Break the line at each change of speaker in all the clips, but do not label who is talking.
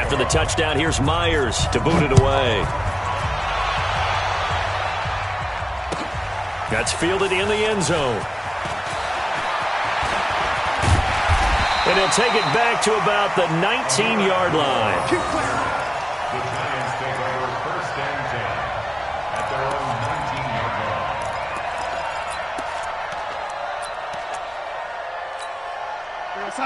After the touchdown, here's Myers to boot it away. That's fielded in the end zone. And he'll take it back to about the 19-yard line.
The Giants take over 1st and 10 at their own 19-yard line.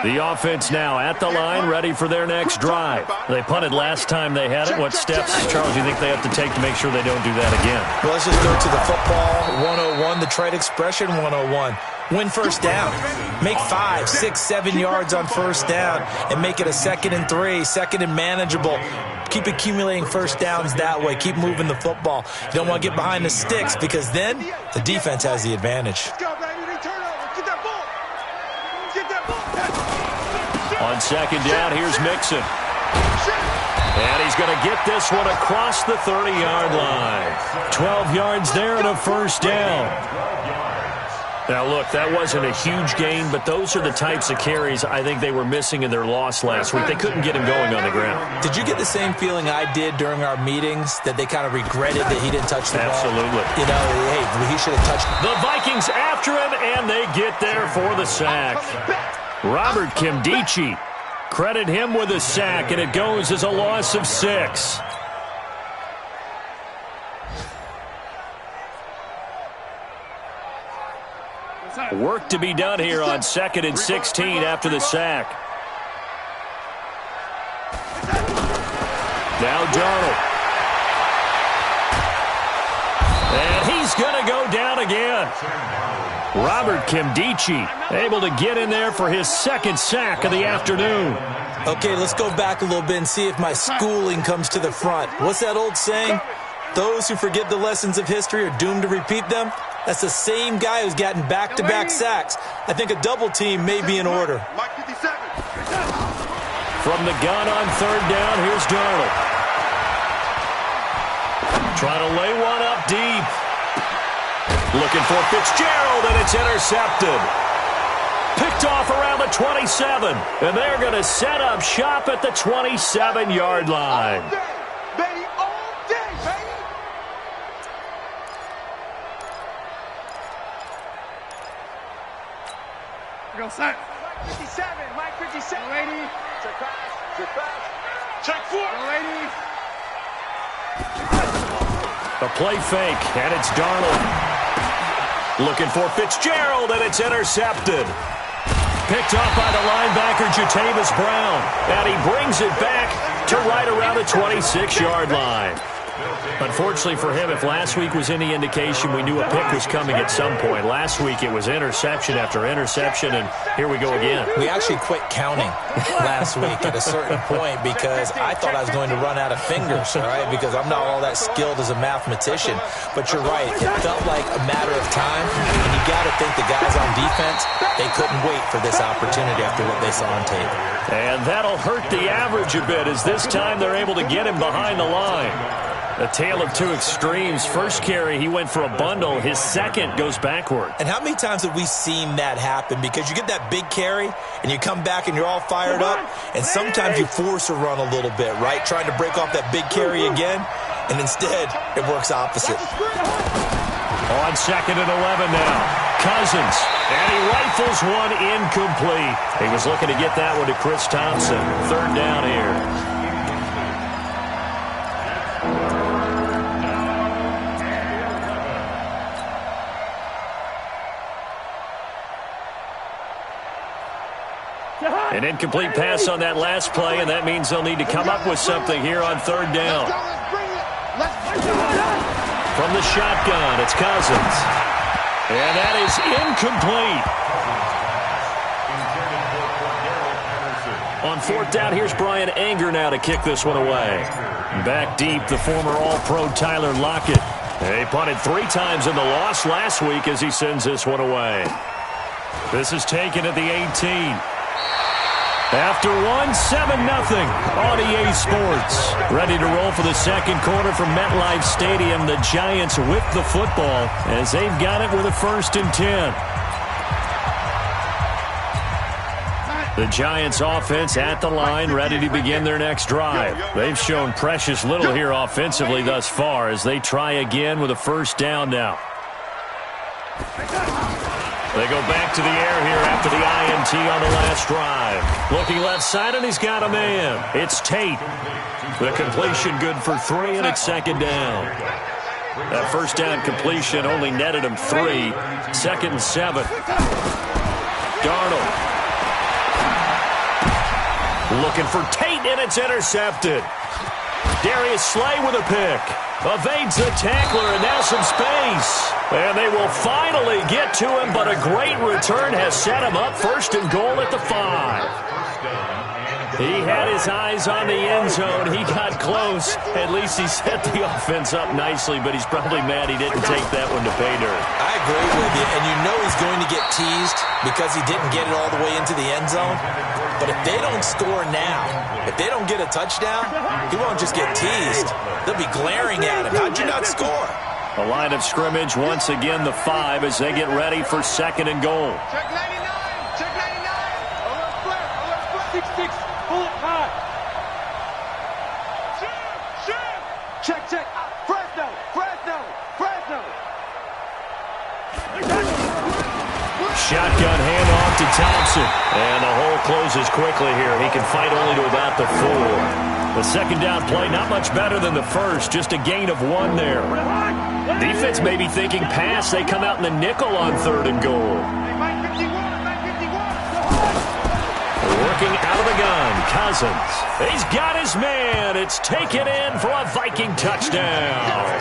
The offense now at the line, ready for their next drive. They punted last time they had it. What steps, Charles, do you think they have to take to make sure they don't do that again?
Well, let's just go to the football 101, the trade expression 101. Win first down. Make 5, 6, 7 yards on first down and make it a 2nd and 3, 2nd and manageable. Keep accumulating first downs that way. Keep moving the football. You don't want to get behind the sticks because then the defense has the advantage.
On 2nd down, here's Mixon. And he's going to get this one across the 30-yard line. 12 yards there and a first down. Now, look, that wasn't a huge gain, but those are the types of carries I think they were missing in their loss last week. They couldn't get him going on the ground.
Did you get the same feeling I did during our meetings, that they kind of regretted that he didn't touch the ball?
Absolutely.
You know, hey, he should have touched.
The Vikings after him, and they get there for the sack. Robert Kimdichie, credit him with a sack, and it goes as a loss of 6. Work to be done here on 2nd and 16 after the sack. Now Darnold. And he's going to go down again. Robert Kimdichie able to get in there for his 2nd sack of the afternoon.
Okay, let's go back a little bit and see if my schooling comes to the front. What's that old saying? Those who forget the lessons of history are doomed to repeat them. That's the same guy who's gotten back-to-back sacks. I think a double team may be in order.
From the gun on 3rd down, here's Darnold. Trying to lay one up deep. Looking for Fitzgerald, and it's intercepted. Picked off around the 27, and they're going to set up shop at the 27-yard line.
Go set. 57, Mike 57. Lady. Check pass. Check pass. Check 4. Lady.
A play fake, and it's Darnold. Looking for Fitzgerald, and it's intercepted. Picked off by the linebacker, Jatavis Brown. And he brings it back to right around the 26-yard line. Unfortunately for him, if last week was any indication, we knew a pick was coming at some point. Last week it was interception after interception, and here we go again.
We actually quit counting last week at a certain point because I thought I was going to run out of fingers, all right, because I'm not all that skilled as a mathematician. But you're right, it felt like a matter of time, and you got to think the guys on defense, they couldn't wait for this opportunity after what they saw on tape.
And that'll hurt the average a bit as this time they're able to get him behind the line. A tale of two extremes. First carry, he went for a bundle. His second goes backward.
And how many times have we seen that happen? Because you get that big carry, and you come back and you're all fired up, and sometimes you force a run a little bit, right? Trying to break off that big carry again, and instead it works opposite.
On 2nd and 11 now. Cousins, and he rifles one incomplete. He was looking to get that one to Chris Thompson. 3rd down here. An incomplete pass on that last play, and that means they'll need to come up with something here on 3rd down. From the shotgun, it's Cousins. And that is incomplete. On 4th down, here's Brian Anger now to kick this one away. Back deep, the former All-Pro Tyler Lockett. He punted 3 times in the loss last week as he sends this one away. This is taken at the 18. After 7-0 on EA Sports. Ready to roll for the second quarter from MetLife Stadium. The Giants with the football as they've got it with a 1st and 10. The Giants offense at the line, ready to begin their next drive. They've shown precious little here offensively thus far as they try again with a first down now. They go back to the air here after the INT on the last drive. Looking left side, and he's got a man. It's Tate. The completion good for 3, and it's second down. That first down completion only netted him 3. Second and 7. Darnold. Looking for Tate, and it's intercepted. Darius Slay with a pick. Evades the tackler, and now some space. And they will finally get to him, but a great return has set him up first and goal at the 5. He had his eyes on the end zone. He got close. At least he set the offense up nicely, but he's probably mad he didn't take that one to pay dirt.
I agree with you, and you know he's going to get teased because he didn't get it all the way into the end zone. But if they don't score now, if they don't get a touchdown, he won't just get teased. They'll be glaring at him. How'd you not score?
A line of scrimmage, once again the 5 as they get ready for second and goal.
Check 99. Check 99. Alert flare. Alert flare. 6-6. Pull it high. Check. Check. Fresno. Fresno. Fresno.
Shotgun handoff to Thompson. And the hole closes quickly here. He can fight only to about the 4. The second down play, not much better than the first. Just a gain of 1 there. Defense may be thinking pass. They come out in the nickel on third and goal. Working out of the gun, Cousins. He's got his man. It's taken in for a Viking touchdown.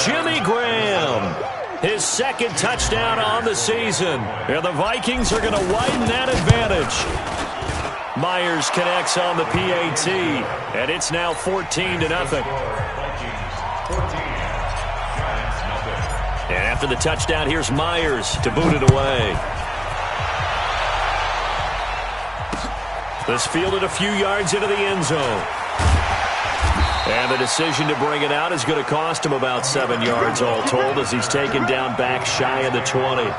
Jimmy Graham, his second touchdown on the season. And the Vikings are going to widen that advantage. Myers connects on the PAT, and it's now 14-0. And after the touchdown, here's Myers to boot it away. This fielded a few yards into the end zone. And the decision to bring it out is going to cost him about 7 yards all told as he's taken down back shy of the 20.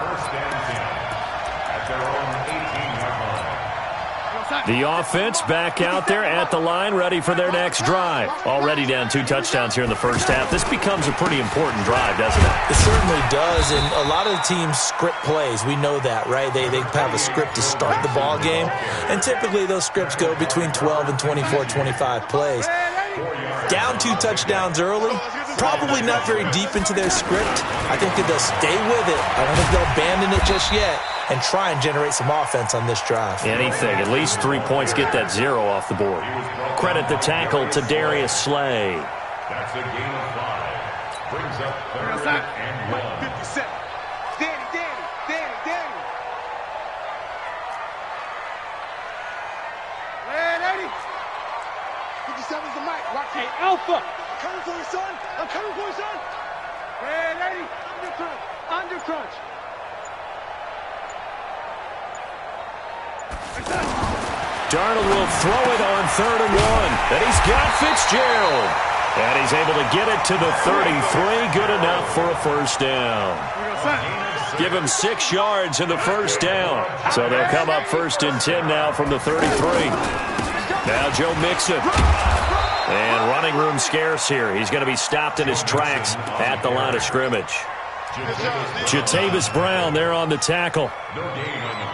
The offense back out there at the line, ready for their next drive. Already down 2 touchdowns here in the first half. This becomes a pretty important drive, doesn't it?
It certainly does, and a lot of the teams script plays. We know that, right? They have a script to start the ball game, and typically those scripts go between 12 and 24, 25 plays. Down 2 touchdowns early, probably not very deep into their script. I think that they'll stay with it. I don't think they'll abandon it just yet and try and generate some offense on this drive.
Anything. At least 3 points, get that 0 off the board. Credit the tackle to Darius Slay.
That's a gain of 5. Brings up 3rd and 1.
57. Danny. Red 80. 57's the mic. Watch it. Alpha. I'm coming for you, son. Red 80. Under crunch.
Darnold will throw it on 3rd and 1. And he's got Fitzgerald. And he's able to get it to the 33. Good enough for a first down. Give him 6 yards in the first down. So they'll come up 1st and 10 now from the 33. Now Joe Mixon. And running room scarce here. He's going to be stopped in his tracks at the line of scrimmage. Jatavis Brown there on the tackle.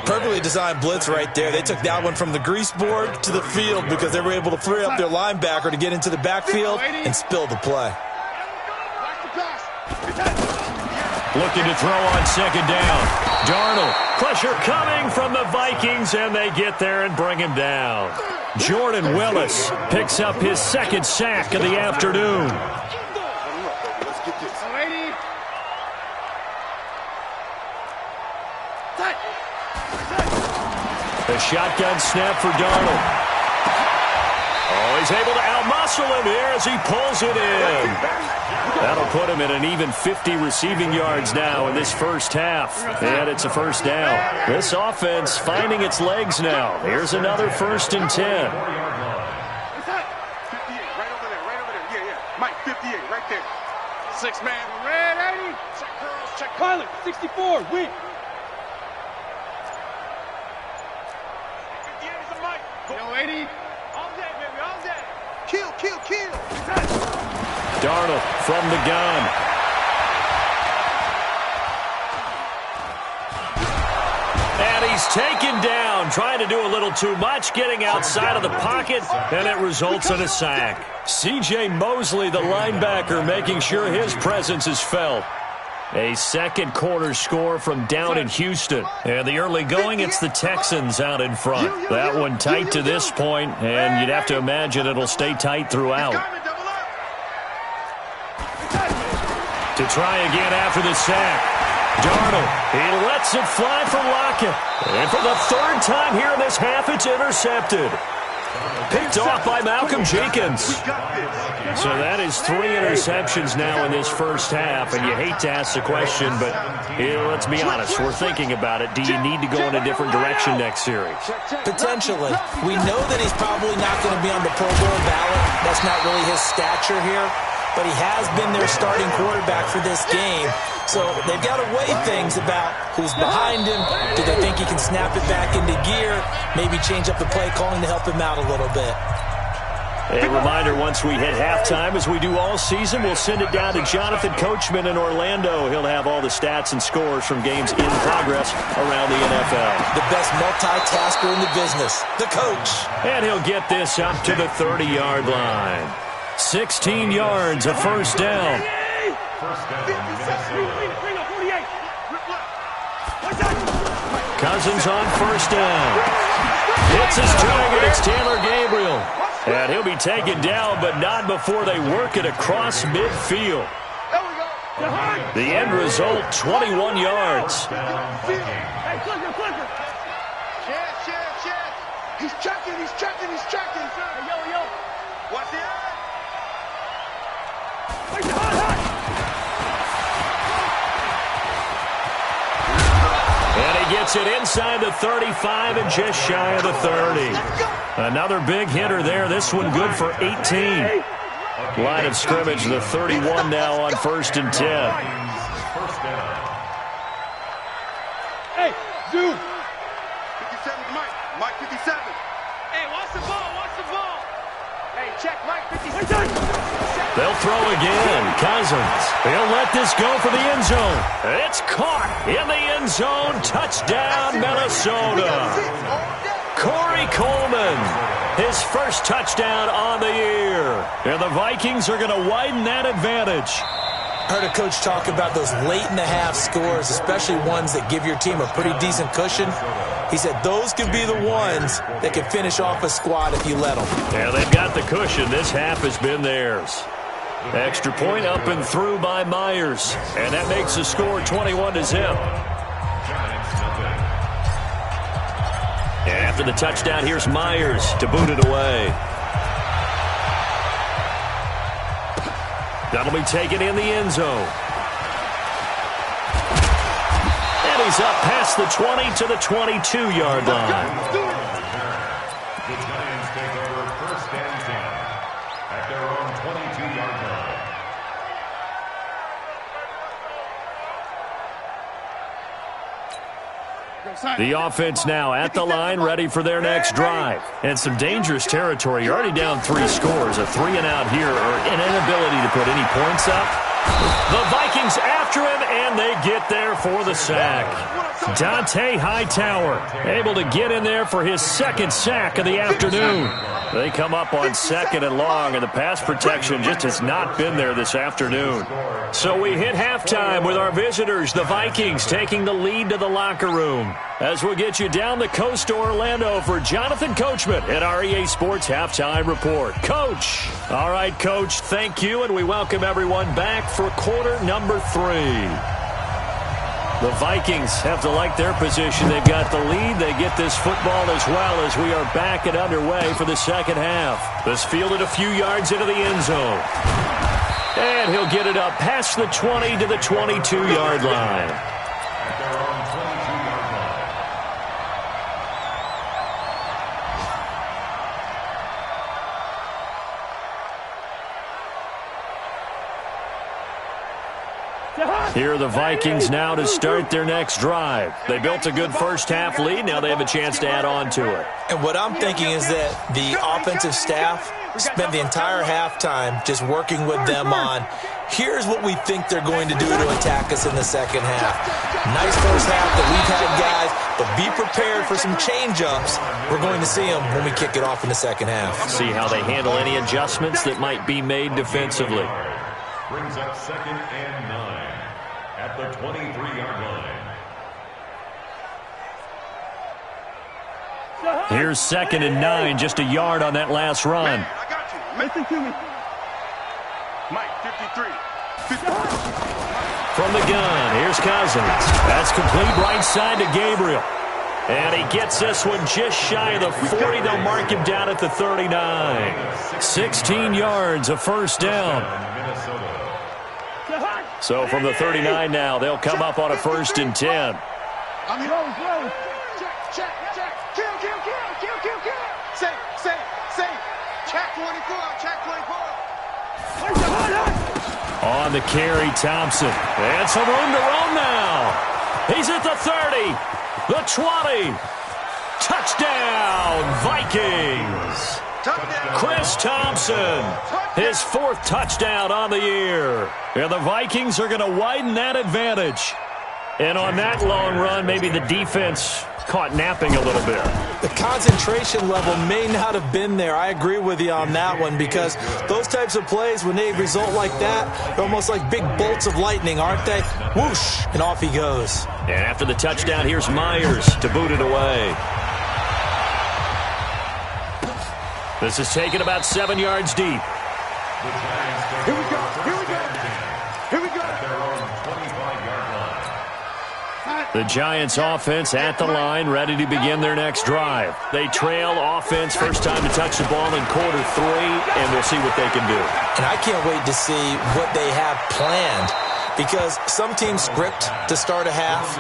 Perfectly designed blitz right there. They took that one from the grease board to the field because they were able to free up their linebacker to get into the backfield and spill the play.
Looking to throw on 2nd down. Darnold. Pressure coming from the Vikings, and they get there and bring him down. Jordan Willis picks up his 2nd sack of the afternoon. The shotgun snap for Darnold. Oh, he's able to outmuscle him here as he pulls it in. That'll put him at an even 50 receiving yards now in this first half. And it's a first down. This offense finding its legs now. Here's another 1st and 10.
58, right over there. Yeah. Mike, 58, right there. 6-man. Red 80. Check girls, check pilot. 64, weak. Kill.
Darnold from the gun. And he's taken down, trying to do a little too much, getting outside of the pocket, and it results in a sack. C.J. Mosley, the linebacker, making sure his presence is felt. A second quarter score from down in Houston. And the early going, it's the Texans out in front. That one tight to this point, and you'd have to imagine it'll stay tight throughout. To try again after the sack. Darnold, he lets it fly for Lockett. And for the third time here in this half, it's intercepted. Picked off by Malcolm Jenkins. So that is 3 interceptions now in this first half, and you hate to ask the question, but let's be honest, we're thinking about it. Do you need to go in a different direction next series?
Potentially. We know that he's probably not going to be on the Pro Bowl ballot. That's not really his stature here, but he has been their starting quarterback for this game. So they've got to weigh things about who's behind him. Do they think he can snap it back into gear? Maybe change up the play calling to help him out a little bit.
A reminder, once we hit halftime, as we do all season, we'll send it down to Jonathan Coachman in Orlando. He'll have all the stats and scores from games in progress around the NFL.
The best multitasker in the business, the coach.
And he'll get this up to the 30-yard line. 16 yards, a first down. Cousins on first down. Hits his target. It's Taylor Gabriel. And he'll be taken down, but not before they work it across midfield. The end result, 21 yards.
He's checking. Hey, yo. Watch the eye.
And he gets it inside the 35 and just shy of the 30. Another big hitter there. This one good for 18. Line of scrimmage, the 31 now on 1st and 10.
Hey, Zoom. 57, Mike 57. Hey, watch the ball. Hey, check Mike 57.
They'll throw again. Cousins. He'll let this go for the end zone. It's caught in the end zone. Touchdown, Minnesota. Corey Coleman, his first touchdown on the year. And the Vikings are going to widen that advantage.
Heard a coach talk about those late-in-the-half scores, especially ones that give your team a pretty decent cushion. He said those could be the ones that can finish off a squad if you let them.
Yeah, they've got the cushion. This half has been theirs. Extra point up and through by Myers. And that makes the score 21-0. And after the touchdown, here's Myers to boot it away. That'll be taken in the end zone. And he's up past the 20 to the 22-yard line.
The Giants take over 1st and 10 at their own 22-yard line.
The offense now at the line, ready for their next drive. And some dangerous territory. You're already down 3 scores. A 3-and-out here, or an inability to put any points up. The Vikings after him, and they get there for the sack. Dante Hightower able to get in there for his 2nd sack of the afternoon. They come up on 2nd and long, and the pass protection just has not been there this afternoon. So we hit halftime with our visitors, the Vikings, taking the lead to the locker room. As we'll get you down the coast to Orlando for Jonathan Coachman at our EA Sports Halftime Report. Coach. All right, Coach, thank you, and we welcome everyone back for quarter number 3. The Vikings have to like their position. They've got the lead. They get this football as well as we are back and underway for the second half. This fielded a few yards into the end zone. And he'll get it up past the 20 to the 22-yard line. Here are the Vikings now to start their next drive. They built a good first-half lead. Now they have a chance to add on to it.
And what I'm thinking is that the offensive staff spent the entire halftime just working with them on, here's what we think they're going to do to attack us in the second half. Nice first half that we've had, guys, but be prepared for some change-ups. We're going to see them when we kick it off in the second half.
See how they handle any adjustments that might be made defensively.
Brings up 2nd and 9 at the 23-yard line.
Here's 2nd and 9, just a yard on that last run.
Man, I got you. Listen to me. Mike, 53.
From the gun, here's Cousins. That's complete right side to Gabriel. And he gets this one just shy of the 40. They'll mark him down at the 39. 16 yards, a first down. So from the 39 now, they'll come up on a 1st and 10.
I'm low. Check. Kill. Say. Check 24.
On the carry, Thompson. And some room to roam now. He's at the 30, the 20. Touchdown, Vikings. Chris Thompson, his 4th touchdown on the year. And the Vikings are going to widen that advantage. And on that long run, maybe the defense caught napping a little bit.
The concentration level may not have been there. I agree with you on that one, because those types of plays, when they result like that, they're almost like big bolts of lightning, aren't they? Whoosh, and off he goes.
And after the touchdown, here's Myers to boot it away. This is taken about 7 yards deep.
Here we go.
The Giants offense at the line, ready to begin their next drive. They trail offense, first time to touch the ball in quarter 3, and we'll see what they can do.
And I can't wait to see what they have planned, because some teams script to start a half.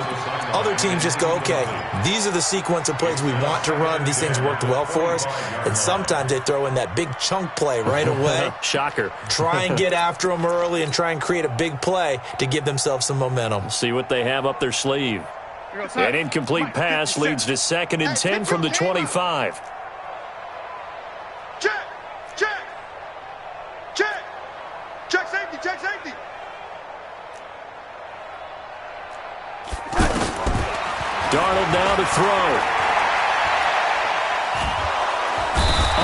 Other teams just go, okay, these are the sequence of plays we want to run. These things worked well for us. And sometimes they throw in that big chunk play right away.
Shocker.
Try and get after them early and try and create a big play to give themselves some momentum.
See what they have up their sleeve. An incomplete pass leads to 2nd and 10 from the 25.
Check safety.
Darnold now to throw.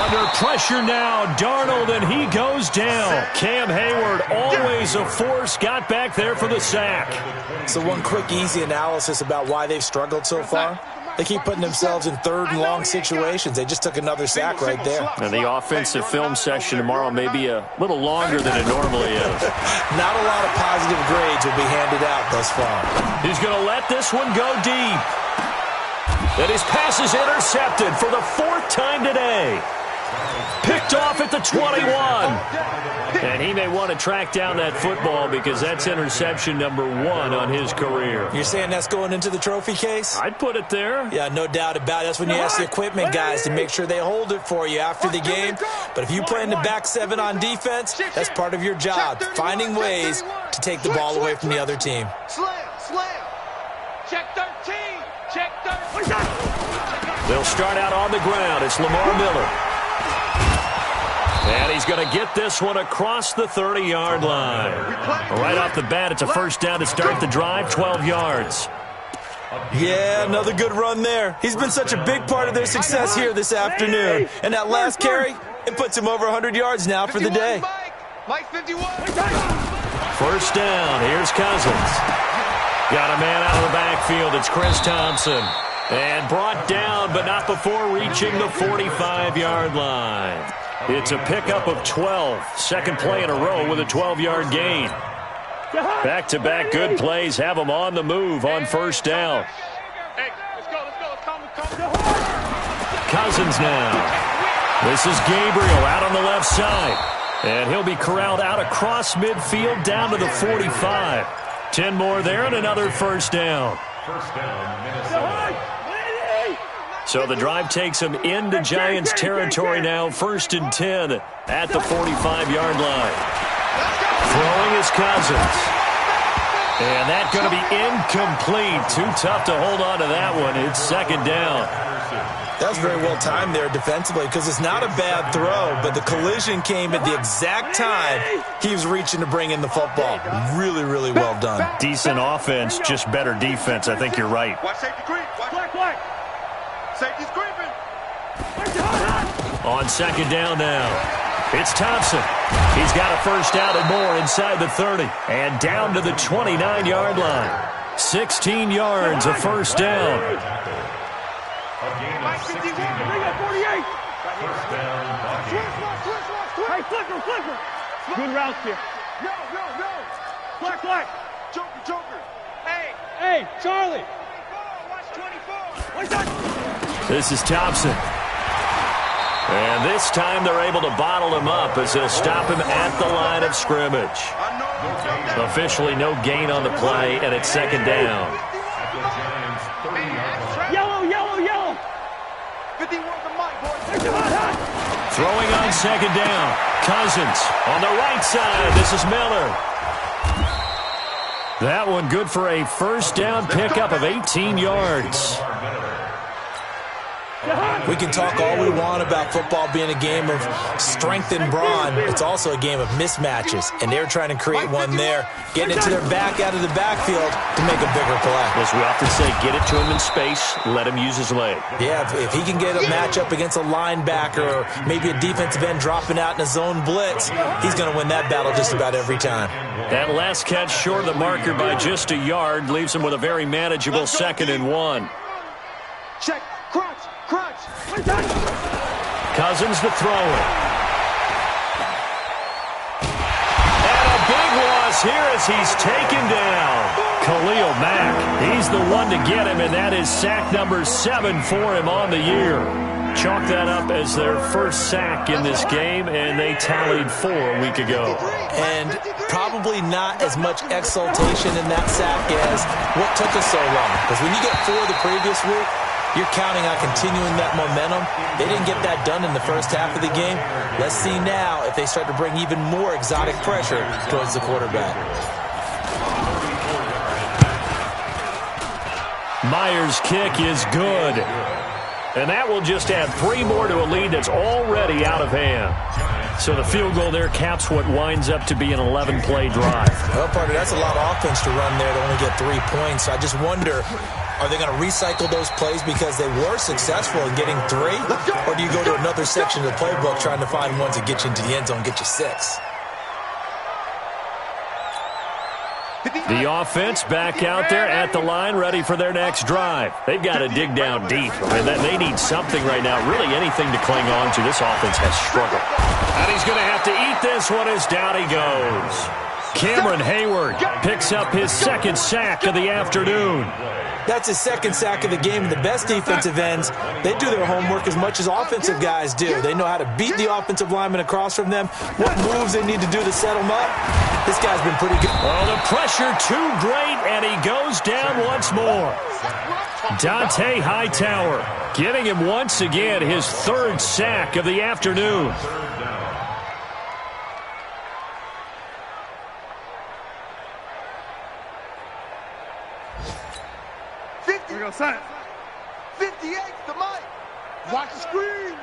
Under pressure now, Darnold, and he goes down. Cam Hayward, always a force, got back there for the sack.
So one quick, easy analysis about why they've struggled so far. They keep putting themselves in 3rd and long situations. They just took another sack right there.
And the offensive film session tomorrow may be a little longer than it normally is.
Not a lot of positive grades will be handed out thus far.
He's going to let this one go deep. And his pass is intercepted for the 4th time today. Picked off at the 21. And he may want to track down that football, because that's interception number 1 on his career.
You're saying that's going into the trophy case?
I'd put it there.
Yeah, no doubt about it. That's when you ask the equipment guys to make sure they hold it for you after the game. But if you play in the back 7 on defense, that's part of your job, finding ways to take the ball away from the other team.
Slam. Check 13.
They'll start out on the ground. It's Lamar Miller. And he's going to get this one across the 30-yard line. Right off the bat, it's a first down to start the drive, 12 yards.
Yeah, another good run there. He's been such a big part of their success here this afternoon. And that last carry, it puts him over 100 yards now for the day.
Mike 51.
First down, here's Cousins. Got a man out of the backfield. It's Chris Thompson. And brought down, but not before reaching the 45-yard line. It's a pickup of 12. Second play in a row with a 12-yard gain. Back-to-back good plays have them on the move on first down.
Hey, let's go.
Cousins now. This is Gabriel out on the left side. And he'll be corralled out across midfield down to the 45. 10 more there and another first down.
First down, Minnesota.
So the drive takes him into Giants territory now. 1st and 10 at the 45-yard line. Throwing is Cousins. And that's going to be incomplete. Too tough to hold on to that one. It's second down.
That's very well timed there defensively because it's not a bad throw, but the collision came at the exact time he was reaching to bring in the football. Really, really well done.
Decent offense, just better defense. I think you're right.
Watch safety creep. Watch. Safety's creeping.
On second down now. It's Thompson. He's got a first down and more inside the 30. And down to the 29-yard line. 16 yards, a first down.
Mike 51. Bring up 48.
First down, Buccaneers.
Hey, flicker. Good route here. No. Black. Joker. Hey, Charlie. Watch 24. Watch that.
This is Thompson. And this time they're able to bottle him up as they'll stop him at the line of scrimmage. Officially no gain on the play, and it's second down.
At the Giants' 30-yard line.
Yellow. 51 the mic, boys.
Throwing on second down. Cousins on the right side. This is Miller. That one good for a first down pickup of 18 yards.
We can talk all we want about football being a game of strength and brawn. It's also a game of mismatches, and they're trying to create one there, getting it to their back out of the backfield to make a bigger play.
As we often say, get it to him in space, let him use his leg.
Yeah, if he can get a matchup against a linebacker or maybe a defensive end dropping out in a zone blitz, he's going to win that battle just about every time.
That last catch short of the marker by just a yard leaves him with a very manageable 2nd and 1.
Check. Crunch.
Cousins to throw it. And a big loss here as he's taken down. Khalil Mack, he's the one to get him, and that is sack number 7 for him on the year. Chalk that up as their first sack in this game, and they tallied 4 a week ago.
And probably not as much exultation in that sack as what took us so long. Because when you get 4 the previous week, you're counting on continuing that momentum. They didn't get that done in the first half of the game. Let's see now if they start to bring even more exotic pressure towards the quarterback.
Myers' kick is good. And that will just add 3 more to a lead that's already out of hand. So the field goal there caps what winds up to be an 11-play drive.
Well, partner, that's a lot of offense to run there to only get 3 points. So I just wonder, are they going to recycle those plays because they were successful in getting 3? Or do you go to another section of the playbook trying to find ones that get you into the end zone, get you 6?
The offense back out there at the line, ready for their next drive. They've got to dig down deep. I mean, they need something right now, really anything to cling on to. This offense has struggled. And he's going to have to eat this one as down he goes. Cameron Hayward picks up his 2nd sack of the afternoon.
That's his 2nd sack of the game. And the best defensive ends, they do their homework as much as offensive guys do. They know how to beat the offensive lineman across from them, what moves they need to do to set them up. This guy's been pretty good.
Oh, the pressure too great, and he goes down once more. Dante Hightower getting him once again his 3rd sack of the afternoon.
Here we go, son. 58 the mic. Watch the screen.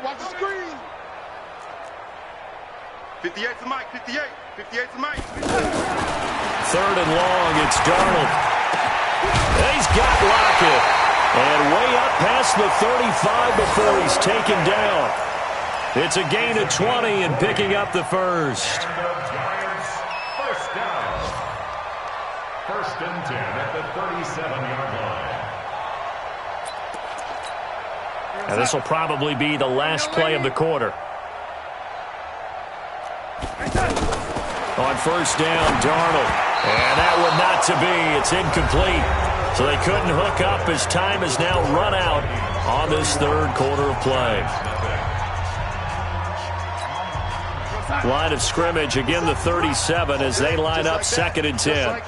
58 the mic. 58 the mic.
3rd and long, it's Darnold. He's got Lockett. And way up past the 35 before he's taken down. It's a gain of 20 and picking up the first.
And the Giants' first down. 1st and 10 at the 37-yard line.
And this will probably be the last play of the quarter. On 1st down, Darnold. And that one not to be. It's incomplete. So they couldn't hook up as time has now run out on this 3rd quarter of play. Line of scrimmage, again the 37 as they line up 2nd and 10.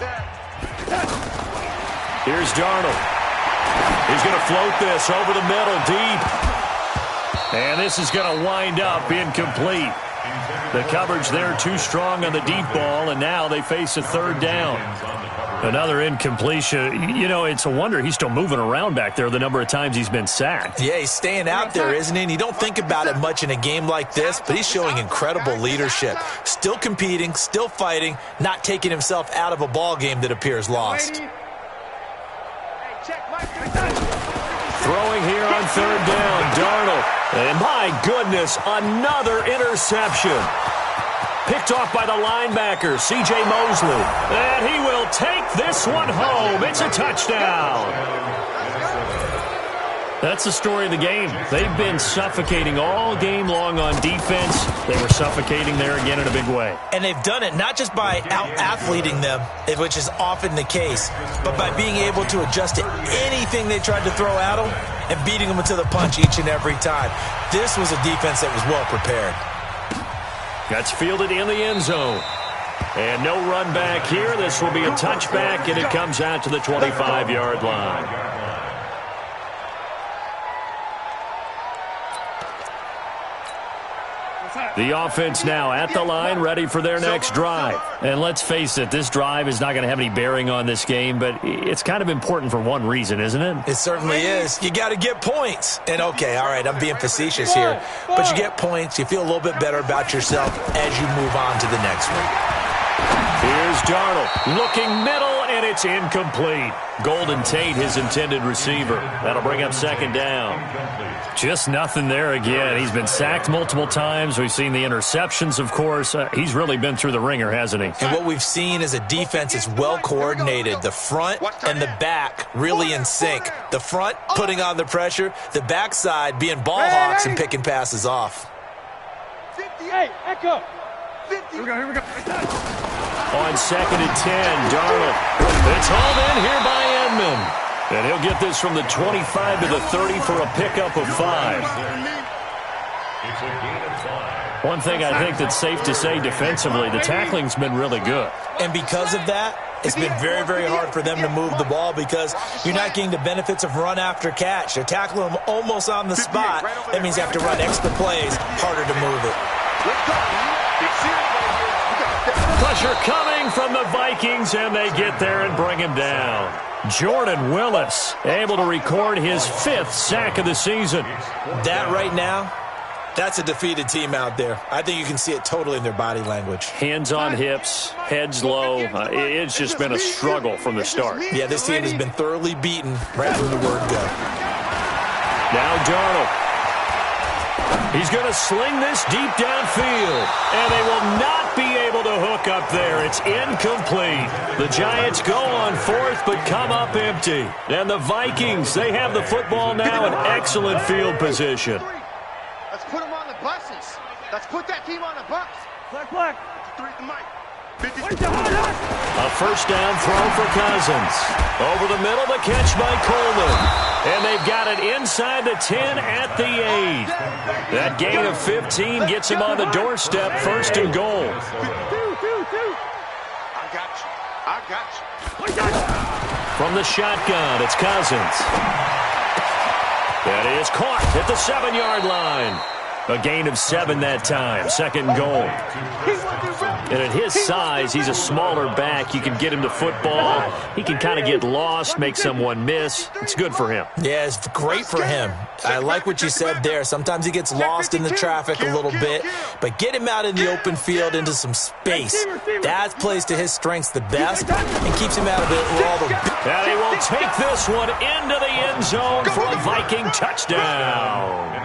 Here's Darnold. He's going to float this over the middle deep. And this is going to wind up incomplete. The coverage there too strong on the deep ball, and now they face a third down. Another incompletion. You know, it's a wonder he's still moving around back there the number of times he's been sacked.
Yeah, he's staying out there, isn't he? And you don't think about it much in a game like this, but he's showing incredible leadership. Still competing, still fighting, not taking himself out of a ball game that appears lost.
Throwing here on third down, Darnold. And my goodness, another interception. Picked off by the linebacker, C.J. Mosley. And he will take this one home. It's a touchdown. That's the story of the game. They've been suffocating all game long on defense. They were suffocating there again in a big way.
And they've done it not just by out-athleting them, which is often the case, but by being able to adjust to anything they tried to throw at them and beating them to the punch each and every time. This was a defense that was well prepared.
That's fielded in the end zone. And no run back here. This will be a touchback, and it comes out to the 25-yard line. The offense now at the line, ready for their next drive. And let's face it, this drive is not going to have any bearing on this game, but it's kind of important for one reason, isn't it?
It certainly is. You got to get points. And, okay, all right, I'm being facetious here, but you get points. You feel a little bit better about yourself as you move on to the next one.
Here's Darnold looking middle, and it's incomplete. Golden Tate, his intended receiver. That'll bring up second down. Just nothing there again. He's been sacked multiple times. We've seen the interceptions, of course. He's really been through the ringer, hasn't he?
And what we've seen is a defense that's well coordinated. The front and the back really in sync. The front putting on the pressure. The backside being ball hawks and picking passes off.
58, echo. 50. Here we go.
On second and 10, Darnold. It's hauled in here by Edmond. And he'll get this from the 25 to the 30 for a pickup of 5. One thing I think that's safe to say defensively, the tackling's been really good.
And because of that, it's been very, very hard for them to move the ball because you're not getting the benefits of run after catch. They're tackling them almost on the spot. That means you have to run extra plays, harder to move it.
Pressure coming from the Vikings, and they get there and bring him down. Jordan Willis able to record his 5th sack of the season.
That right now, that's a defeated team out there. I think you can see it totally in their body language.
Hands on hips, heads low. It's just been a struggle from the start.
Yeah, this team has been thoroughly beaten right from the word go.
Now Darnold. He's going to sling this deep downfield, and they will not be able to hook up there. It's incomplete. The Giants go on 4th, but come up empty. And the Vikings, they have the football now in excellent field position.
Let's put them on the buses. Let's put that team on the bus. Black. 53 at the mic.
A first down throw for Cousins. Over the middle, the catch by Coleman. And they've got it inside the 10 at the 8. That gain of 15 gets him on the doorstep, 1st and goal.
I got you.
From the shotgun, it's Cousins. That is caught at the 7-yard line. A gain of 7 that time, 2nd goal. And at his size, he's a smaller back. You can get him to football. He can kind of get lost, make someone miss. It's good for him.
Yeah, it's great for him. I like what you said there. Sometimes he gets lost in the traffic a little bit, but get him out in the open field into some space. That plays to his strengths the best and keeps him out of it.
And he will take this one into the end zone for a Viking touchdown.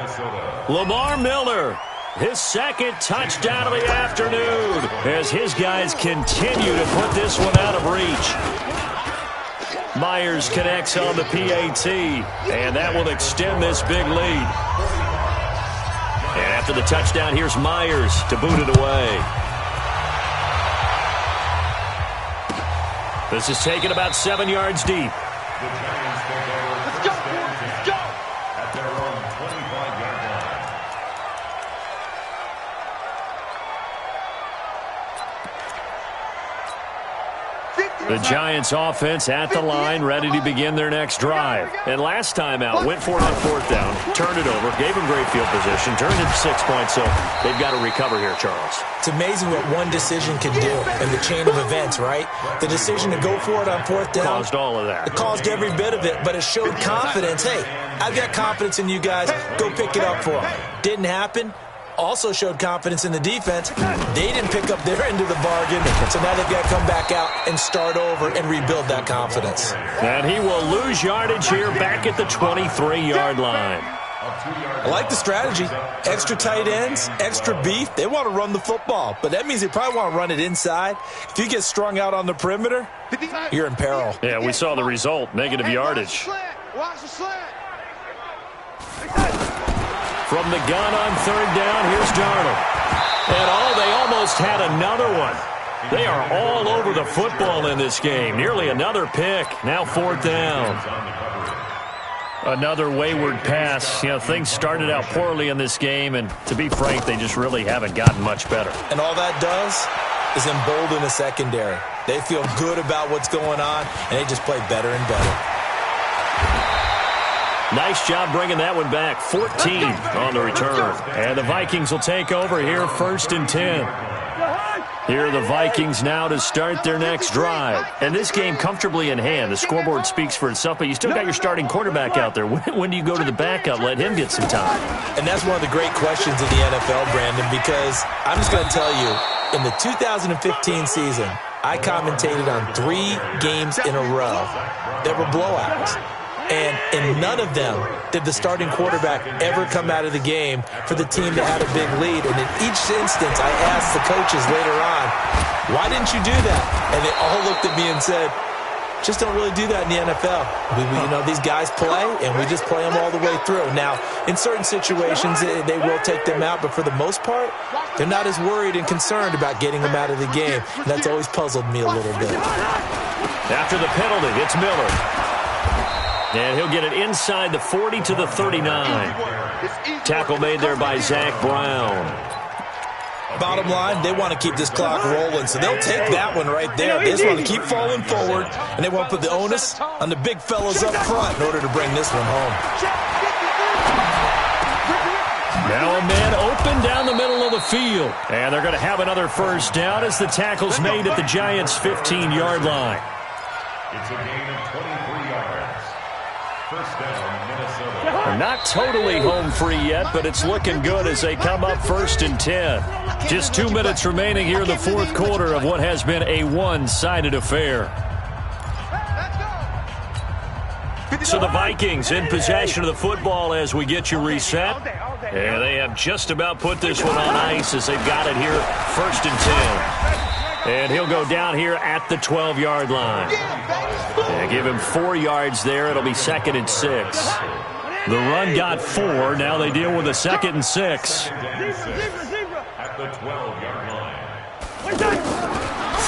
Lamar Miller, his 2nd touchdown of the afternoon as his guys continue to put this one out of reach. Myers connects on the PAT, and that will extend this big lead. And after the touchdown, here's Myers to boot it away. This is taken about 7 yards deep.
Let's go.
At their own 25-yard line.
50.
The Giants offense at the line, ready to begin their next drive. And last time out, went for it on fourth down, turned it over, gave them great field position, turned it 6 points, so they've got to recover here, Charles.
It's amazing what one decision can do in the chain of events, right? The decision to go for it on fourth down.
Caused all of that.
It caused every bit of it, but it showed confidence. Hey, I've got confidence in you guys. Go pick it up for them. Didn't happen. Also showed confidence in the defense. They didn't pick up their end of the bargain, so now they've got to come back out and start over and rebuild that confidence.
And he will lose yardage here back at the 23-yard line.
I like the strategy. Extra tight ends, extra beef. They want to run the football, but that means they probably want to run it inside. If you get strung out on the perimeter, you're in peril.
Yeah, we saw the result, negative yardage.
Watch the slant.
From the gun on third down, here's Darnold. And they almost had another one. They are all over the football in this game. Nearly another pick. Now fourth down. Another wayward pass. You know, things started out poorly in this game, and to be frank, they just really haven't gotten much better.
And all that does is embolden the secondary. They feel good about what's going on, and they just play better and better.
Nice job bringing that one back. 14 on the return. And the Vikings will take over here, 1st and 10. Here are the Vikings now to start their next drive. And this game comfortably in hand. The scoreboard speaks for itself, but you still got your starting quarterback out there. When do you go to the backup? Let him get some time.
And that's one of the great questions in the NFL, Brandon, because I'm just going to tell you, in the 2015 season, I commentated on 3 games in a row that were blowouts. And in none of them did the starting quarterback ever come out of the game for the team that had a big lead. And in each instance, I asked the coaches later on, why didn't you do that? And they all looked at me and said, just don't really do that in the NFL. These guys play, and we just play them all the way through. Now, in certain situations, they will take them out, but for the most part, they're not as worried and concerned about getting them out of the game. And that's always puzzled me a little bit.
After the penalty, it's Miller. And he'll get it inside the 40 to the 39. Tackle made there by Zach Brown.
Bottom line, they want to keep this clock rolling, so they'll take that one right there. They just want to keep falling forward, and they want to put the onus on the big fellas up front in order to bring this one home.
Now a man open down the middle of the field. And they're going to have another first down as the tackle's made at the Giants' 15-yard line.
It's a gain of 23 yards. First down, Minnesota.
They're not totally home free yet, but it's looking good as they come up 1st and 10. Just 2 minutes remaining here in the fourth quarter of what has been a one-sided affair. So the Vikings in possession of the football as we get you reset. And they have just about put this one on ice as they've got it here 1st and 10. And he'll go down here at the 12-yard line. They give him 4 yards there. It'll be 2nd and 6. The run got 4. Now they deal with a 2nd and 6.
At the 12-yard line.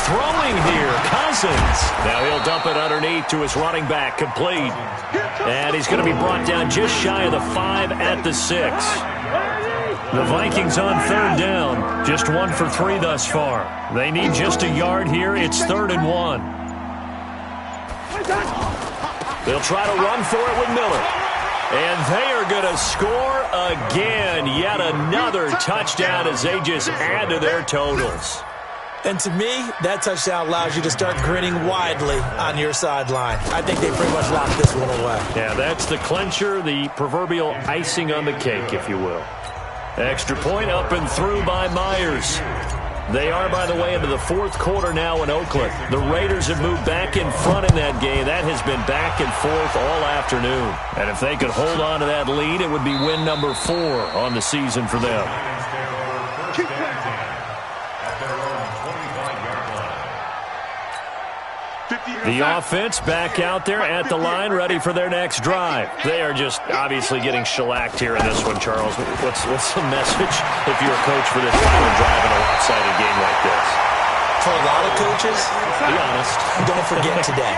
Throwing here, Cousins. Now he'll dump it underneath to his running back, complete. And he's going to be brought down just shy of the 5 at the 6. The Vikings on third down, just 1 for 3 thus far. They need just a yard here. It's 3rd and 1. They'll try to run for it with Miller. And they are going to score again. Yet another touchdown as they just add to their totals.
And to me, that touchdown allows you to start grinning widely on your sideline. I think they pretty much locked this one away.
Yeah, that's the clincher, the proverbial icing on the cake, if you will. Extra point up and through by Myers. They are, by the way, into the fourth quarter now in Oakland. The Raiders have moved back in front in that game. That has been back and forth all afternoon. And if they could hold on to that lead, it would be win number 4 on the season for them. The offense back out there at the line, ready for their next drive. They are just obviously getting shellacked here in this one, Charles. What's the message if you're a coach for this final drive in a lopsided game like this?
For a lot of coaches,
be honest,
don't forget today.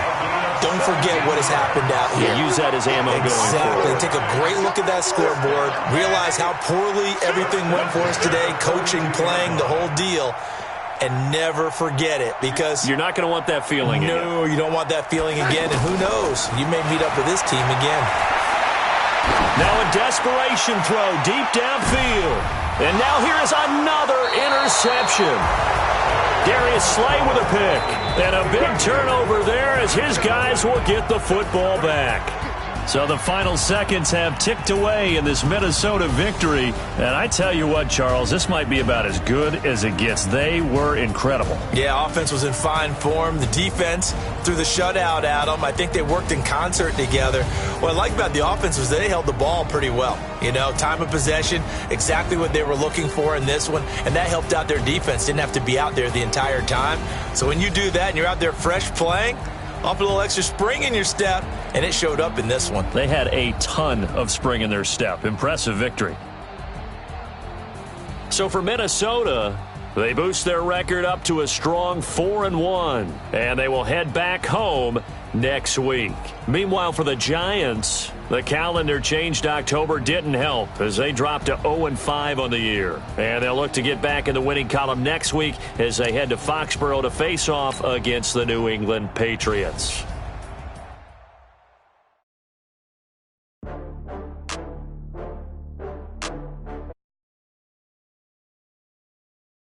Don't forget what has happened out here.
Yeah, use that as ammo going forward.
Exactly. Take a great look at that scoreboard. Realize how poorly everything went for us today, coaching, playing, the whole deal. and never forget it, because
you're not going to want that feeling again.
No, you don't want that feeling again, and who knows? You may meet up with this team again.
Now a desperation throw deep downfield. And now here is another interception. Darius Slay with a pick. And a big turnover there as his guys will get the football back. So the final seconds have ticked away in this Minnesota victory. And I tell you what, Charles, this might be about as good as it gets. They were incredible.
Yeah, offense was in fine form. The defense threw the shutout at them. I think they worked in concert together. What I like about the offense was they held the ball pretty well. You know, time of possession, exactly what they were looking for in this one. And that helped out their defense. Didn't have to be out there the entire time. So when you do that and you're out there fresh playing, off a little extra spring in your step, and it showed up in this one.
They had a ton of spring in their step. Impressive victory. So for Minnesota, they boost their record up to a strong 4-1, and they will head back home next week. Meanwhile, for the Giants, the calendar changed October didn't help as they dropped to 0-5 on the year. And they'll look to get back in the winning column next week as they head to Foxborough to face off against the New England Patriots.